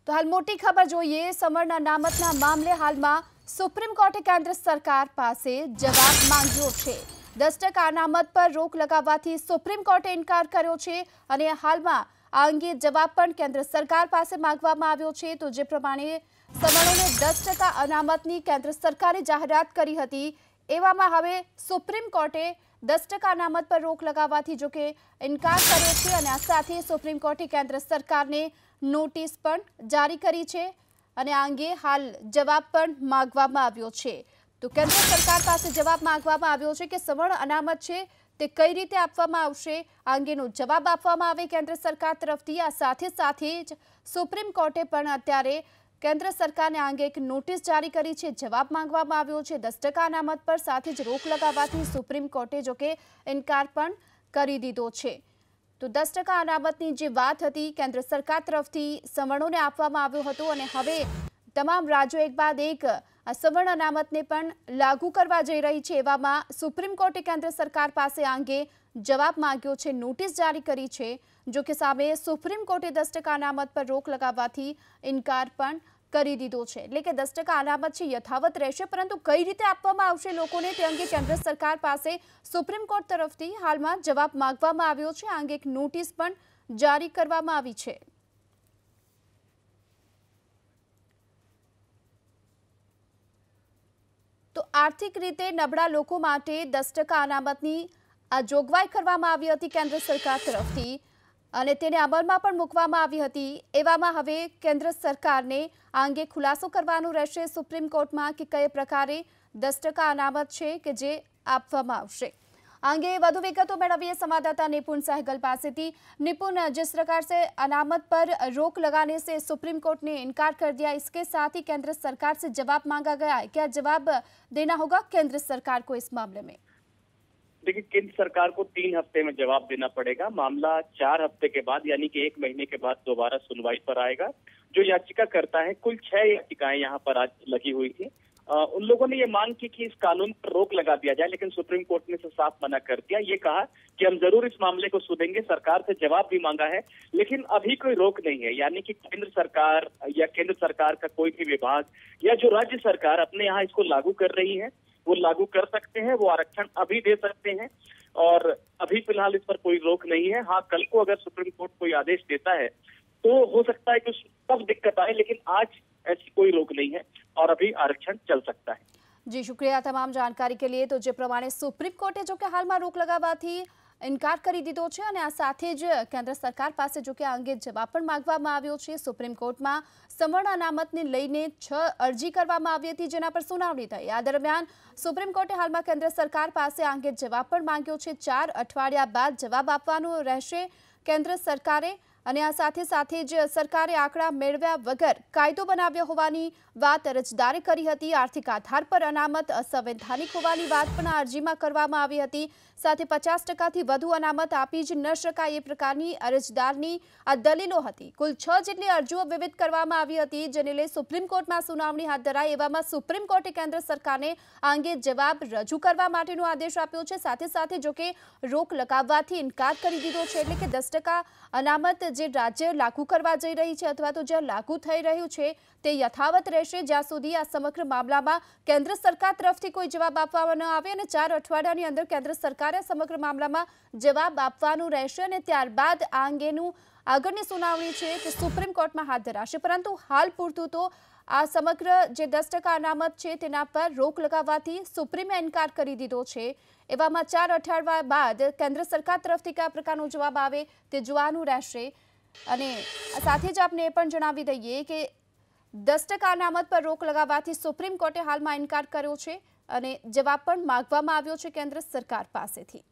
તો હાલ મોટી ખબર જોઈએ સવર્ણ અનામતના મામલે હાલમાં સુપ્રીમ કોર્ટે કેન્દ્ર સરકાર પાસે જવાબ માંગ્યો છે। 10% અનામત પર રોક લગાવવાથી સુપ્રીમ કોર્ટે ઇનકાર કર્યો છે અને હાલમાં આ અંગે જવાબ પણ કેન્દ્ર સરકાર પાસે માંગવામાં આવ્યો છે। તો જે પ્રમાણે સવર્ણોને 10% અનામતની કેન્દ્ર સરકારે જાહેરાત કરી હતી, એવામાં હવે સુપ્રીમ કોર્ટે 10% અનામત પર રોક લગાવવાથી જો કે ઇનકાર કર્યો છે અને આ સાથે સુપ્રીમ કોર્ટે કેન્દ્ર સરકારને નોટિસ પણ જારી કરી છે અને આ અંગે હાલ જવાબ પણ માંગવામાં આવ્યો છે। તો કેન્દ્ર સરકાર પાસે જવાબ માંગવામાં આવ્યો છે કે સવર્ણ અનામત છે તે કઈ રીતે આપવામાં આવશે, આ અંગેનો જવાબ આપવામાં આવે કેન્દ્ર સરકાર તરફથી। આ સાથે જ સુપ્રીમ કોર્ટે પણ અત્યારે કેન્દ્ર સરકારને આ અંગે એક નોટિસ જારી કરી છે, જવાબ માંગવામાં આવ્યો છે 10% અનામત પર, સાથે જ રોક લગાવવાથી સુપ્રીમ કોર્ટે જો કે ઇનકાર પણ કરી દીધો છે। તો 10% અનામતની જે વાત હતી કેન્દ્ર સરકાર તરફથી સવર્ણોને આપવામાં આવ્યો હતો અને હવે તમામ રાજ્યો એક બાદ એક આ સવર્ણ અનામતને પણ લાગુ કરવા જઈ રહી છે, એવામાં સુપ્રીમ કોર્ટે કેન્દ્ર સરકાર પાસે આ અંગે જવાબ માંગ્યો છે, નોટિસ જારી કરી છે। જો કે સામે સુપ્રીમ કોર્ટે 10% અનામત પર રોક લગાવવાથી ઇનકાર પણ કરી દીધો છે, એટલે કે 10% અનામત છે યથાવત રહેશે, પરંતુ કઈ રીતે આપવામાં આવશે લોકોને તે અંગે કેન્દ્ર સરકાર પાસે સુપ્રીમ કોર્ટ તરફથી હાલમાં જવાબ માંગવામાં આવ્યો છે। આ અંગે એક નોટિસ પણ જારી કરવામાં આવી છે। તો આર્થિક રીતે નબળા લોકો માટે 10% અનામતની આ જોગવાઈ કરવામાં આવી હતી કેન્દ્ર સરકાર તરફથી અને તેને અમલમાં પણ મૂકવામાં આવી હતી, એવામાં હવે કેન્દ્ર સરકારને આ અંગે ખુલાસો કરવાનું રહેશે સુપ્રીમ કોર્ટમાં કે કઈ પ્રકારે 10% અનામત છે કે જે આપવામાં આવશે। આ અંગે વધુ વિગતો મેળવીએ संवाददाता निपुण सहगल पासेથી। निपुण, जिस प्रकार से अनामत पर रोक लगाने से सुप्रीम कोर्ट ने इनकार कर दिया, इसके साथ ही केंद्र सरकार से जवाब मांगा गया है, क्या जवाब देना होगा केंद्र सरकार को इस मामले में? देखिए, केंद्र सरकार को 3 हफ्ते में जवाब देना पड़ेगा। मामला 4 हफ्ते के बाद यानी कि 1 महीने के बाद दोबारा सुनवाई पर आएगा। जो याचिका करता है, कुल 6 याचिकाएं यहाँ पर आज लगी हुई थी। उन लोगों ने ये मांग की कि इस कानून पर रोक लगा दिया जाए, लेकिन सुप्रीम कोर्ट ने इसे साफ मना कर दिया। ये कहा कि हम जरूर इस मामले को सुनेंगे, सरकार से जवाब भी मांगा है, लेकिन अभी कोई रोक नहीं है। यानी कि केंद्र सरकार या केंद्र सरकार का कोई भी विभाग या जो राज्य सरकार अपने यहाँ इसको लागू कर रही है, वो लागू कर सकते हैं, वो आरक्षण अभी दे सकते हैं और अभी फिलहाल इस पर कोई रोक नहीं है। हाँ, कल को अगर सुप्रीम कोर्ट कोई आदेश देता है तो हो सकता है कि तब दिक्कत आए, लेकिन आज ऐसी कोई रोक नहीं है और अभी आरक्षण चल सकता है। जी, शुक्रिया तमाम जानकारी के लिए। तो जे प्रमाणे सुप्रीम कोर्टे जो कि हाल में रोक लगावाथी इनकार કરી દીધો છે અને આ સાથે જ કેન્દ્ર સરકાર પાસે જો કે આ અંગે જવાબ પણ માંગવામાં આવ્યો છે। સુપ્રીમ કોર્ટમાં સવર્ણ અનામતને લઈને 6 અરજી કરવામાં આવી હતી, જેના પર સુનાવણી થઈ। આ દરમિયાન સુપ્રીમ કોર્ટે હાલમાં કેન્દ્ર સરકાર પાસે આ અંગે જવાબ પણ માંગ્યો છે। 4 અઠવાડિયા બાદ જવાબ આપવાનો રહેશે કેન્દ્ર સરકારે અને આ સાથે જ સરકારે આંકડા મેળવ્યા વગર કાયદો બનાવ્યો હોવાની વાત અરજદારે કરી હતી। આર્થિક આધાર પર અનામત અસંવૈધાનિક હોવાની વાત પણ આ અરજીમાં કરવામાં આવી હતી। સાથે 50%થી વધુ અનામત આપી જ ન શકાય એ પ્રકારની અરજદારની આ દલીલો હતી। કુલ 6 જેટલી અરજીઓ વિવિધ કરવામાં આવી હતી, જેને લઈ સુપ્રીમ કોર્ટમાં સુનાવણી હાથ ધરાઈ। એવામાં સુપ્રીમ કોર્ટે કેન્દ્ર સરકારને આ અંગે જવાબ રજૂ કરવા માટેનો આદેશ આપ્યો છે। સાથે જો કે રોક લગાવવાથી ઇનકાર કરી દીધો છે, એટલે કે 10% અનામત જે રાજ્ય લાગુ કરવા જઈ રહી છે અથવા તો જે લાગુ થઈ રહ્યું છે તે યથાવત રહેશે જ્યાં સુધી આ સમગ્ર મામલામાં કેન્દ્ર સરકાર તરફથી કોઈ જવાબ આપવામાં ન આવે અને 4 અઠવાડિયાની અંદર કેન્દ્ર સરકારે સમગ્ર મામલામાં જવાબ આપવાનું રહેશે અને ત્યારબાદ આ અંગેનું આગળની સુનાવણી છે તે સુપ્રીમ કોર્ટમાં હાથ ધરાશે। પરંતુ હાલ પૂરતું તો આ સમગ્ર જે 10% અનામત છે તેના પર રોક લગાવવાથી સુપ્રીમે ઇનકાર કરી દીધો છે। એવામાં 4 અઠવાડિયા બાદ કેન્દ્ર સરકાર તરફથી કયા પ્રકારનો જવાબ આવે તે જોવાનું રહેશે। અને સાથે જ આપને એ પણ જણાવી દઈએ કે 10% અનામત પર રોક લગાવવાથી સુપ્રીમ કોર્ટે હાલમાં ઇનકાર કર્યો છે અને જવાબ પણ માંગવામાં આવ્યો છે કેન્દ્ર સરકાર પાસેથી।